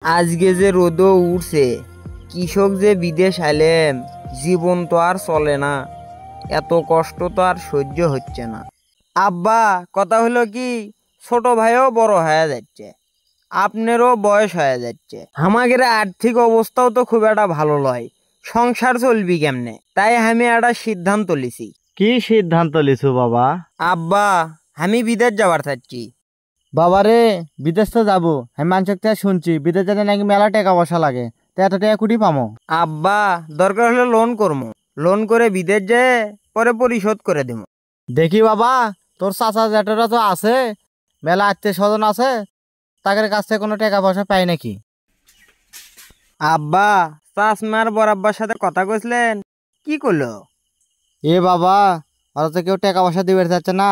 আজকে যে রোদও উঠছে, কৃষক যে বিদেশ আইলেম, জীবন তো আর চলে না। এত কষ্ট তো আর সহ্য হচ্ছে না। আব্বা, কথা হলো কি, ছোট ভাইও বড় হয়ে যাচ্ছে, আপনারও বয়স হয়ে যাচ্ছে, আমাদের আর্থিক অবস্থাও তো খুব একটা ভালো লয়। সংসার চলবি কেমনে? তাই আমি একটা সিদ্ধান্ত লিছি। কি সিদ্ধান্ত লিছু বাবা? আব্বা, আমি বিদেশ যাবার চাচ্ছি। বাবারে, বিদেশ তো যাবো। আমি মানুষের থেকে শুনছি বিদেশ যেতে নাকি মেলা টাকা পয়সা লাগে। তা এত টাকা কুটি পামো? আব্বা, দরকার হলে লোন করবো, লোন করে বিদেশ যেয়ে পরে পরিশোধ করে দেবো। দেখি বাবা, তোর চাচা জ্যাঠেরা তো আছে, মেলা আত্মীয় স্বজন আছে, তাদের কাছ থেকে কোনো টাকা পয়সা পাই নাকি? আব্বা, চাষমার বরাব্বার সাথে কথা কইছিলেন, কি করলো? এ বাবা, ওরা তো কেউ টাকা পয়সা দিবে চাচ্ছে না।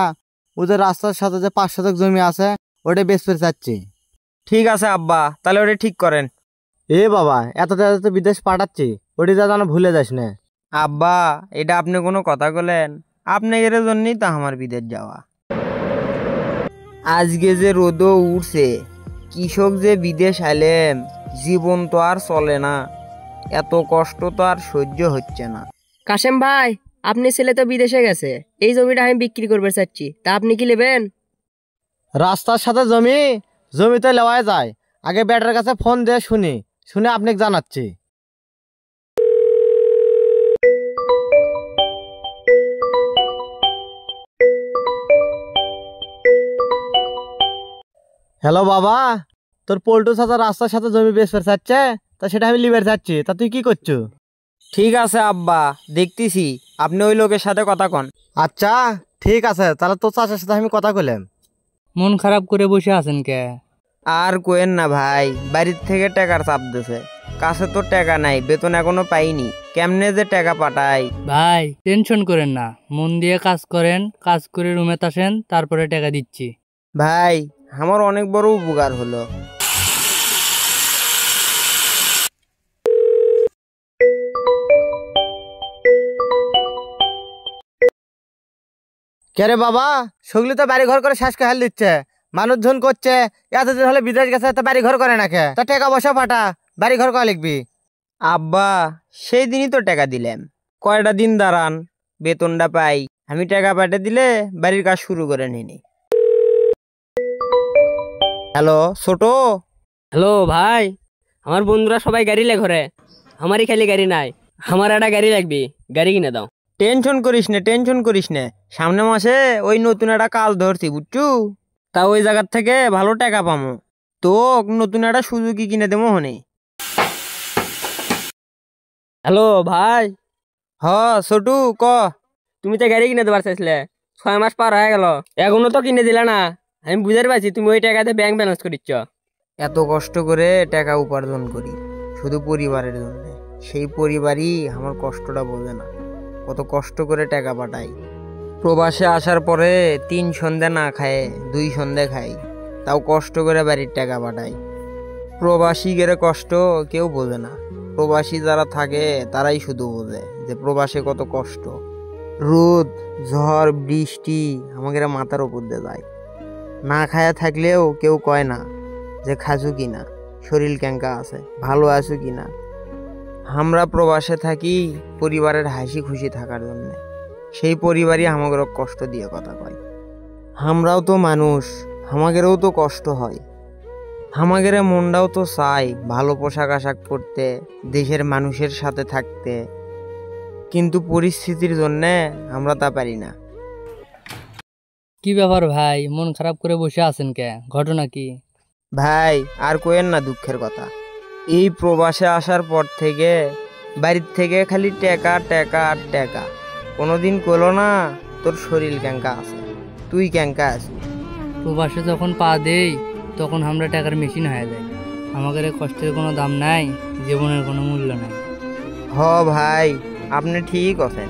ওদের রাস্তার সাথে যে 5 শতক জমি আছে, ওটা বেচতে চাচ্ছি। ঠিক আছে আব্বা, তাহলে ওটা ঠিক করেন। এ বাবা, এত টাকা তো বিদেশ পাঠাচ্ছি, ওটি যা যেন ভুলে যাস না। আব্বা, এটা আপনি কোনো কথা বলেন? আপনাদের জন্যই তো আমার বিদেশ যাওয়া। আজকে যে রোদও উঠছে, কৃষক যে বিদেশ আইলেম, জীবন তো আর চলে না। এত কষ্ট তো আর সহ্য হচ্ছে না। কাশেম ভাই, আপনি ছেলে তো বিদেশে গেছে, এই জমিটা আমি বিক্রি করতে চাচ্ছি, তা আপনি কি নেবেন? রাস্তার সাথে জমি, জমিতে লেওয়া যায়। আগে ব্যাটার কাছে ফোন দিয়ে শুনে আপনাকে জানাচ্ছি। হ্যালো বাবা, তোর পল্টু চাচা রাস্তার সাথে জমি বেচতে চাচ্ছে, তা সেটা আমি লিবার চাচ্ছি। তা তুই কি করছো? ঠিক আছে আব্বা, দেখতেছি, আপনি ওই লোকের সাথে কথা কন। আচ্ছা ঠিক আছে, তাহলে তোর চাচার সাথে আমি কথা কইলাম। মন খারাপ করে বসে আছেন কে? আর কোয়েন না ভাই, বাড়ির থেকে টাকার চাপ দিছে, কাছে তো টাকা নাই, বেতন এখনো পাইনি, কেমনে যে টাকা পাঠাই। ভাই টেনশন করেন না, মন দিয়ে কাজ করেন, কাজ করে রুমে আসেন, তারপরে টাকা দিচ্ছি। ভাই, আমার অনেক বড় উপকার হলো। কে রে বাবা, সগলি তো বাড়ি ঘর করে শেষ খেয়াল দিচ্ছে, মানুষজন করছে এতদিন হলে বিদেশ গেছে, তা বাড়ি ঘর করে না কে? তা টাকা পয়সা পাঠা, বাড়ি ঘর কয়া লিখবি? আব্বা, সেই দিনই তো টাকা দিলাম, কয়টা দিন দাঁড়ান, বেতনটা পাই, আমি টাকা পাঠিয়ে দিলে বাড়ির কাজ শুরু করে নিনি। হ্যালো ছোট। হ্যালো ভাই, আমার বন্ধুরা সবাই গাড়ি লে ঘরে, আমারই খালি গাড়ি নাই, আমার একটা গাড়ি লাগবে, গাড়ি কিনে দাও। টেনশন করিস না, টেনশন করিস না, সামনে মাসে ওই নতুন একটা কাজ ধরছি বুঝছু, তা ওই জায়গার থেকে ভালো টাকা পামো, তো নতুন একটা সুজুকি কিনে দেবো হনে। হ্যালো ভাই, হ ছোটু, ক। তুমি তো গাড়ি কিনে দেবার চাইছিলে, 6 মাস পার হয়ে গেল, এখনো তো কিনে দিলা না। আমি বুঝতে পারছি তুমি ওই টাকাতে ব্যাংক ব্যালেন্স করিচ্ছ। এত কষ্ট করে টাকা উপার্জন করি শুধু পরিবারের জন্য, সেই পরিবারই আমার কষ্টটা বোঝে না, কত কষ্ট করে টাকা পাঠাই। প্রবাসে আসার পরে 3 সন্ধ্যা না খায় 2 সন্ধ্যা খাই, তাও কষ্ট করে বাড়ির টাকা পাঠাই। প্রবাসী গেলে কষ্ট কেউ বোঝে না, প্রবাসী যারা থাকে তারাই শুধু বোঝে যে প্রবাসে কত কষ্ট। রোদ, ঝড়, বৃষ্টি আমাদের মাথার উপর দিয়ে যায়, না খায়া থাকলেও কেউ কয় না যে খাজু কিনা, শরীর ক্যাঙ্কা আছে, ভালো আছো কিনা। আমরা প্রবাসে থাকি পরিবারের হাসি খুশি থাকার জন্য, সেই পরিবারই আমাদের কষ্ট দিয়ে কথা কয়। আমরাও তো মানুষ, আমাদেরও তো কষ্ট হয়, আমাদের মনটাও তো চাই ভালো পোশাক আশাক পরতে, দেশের মানুষের সাথে থাকতে, কিন্তু পরিস্থিতির জন্যে আমরা তা পারি না। কি ব্যাপার ভাই, মন খারাপ করে বসে আছেন কে? ঘটনা কি? ভাই আর কোয়েন না দুঃখের কথা, এই প্রবাসে আসার পর থেকে বাড়ির থেকে খালি টাকা টাকা আর টাকা, কোনোদিন কইলো না তোর শরীর ক্যাঙ্কা আছে, তুই ক্যাঙ্কা আছিস। প্রবাসে যখন পা দেই তখন আমরা টাকার মেশিন হয়ে যাই, আমাদের কষ্টের কোনো দাম নাই, জীবনের কোনো মূল্য নাই। হ ভাই, আপনি ঠিক আছেন।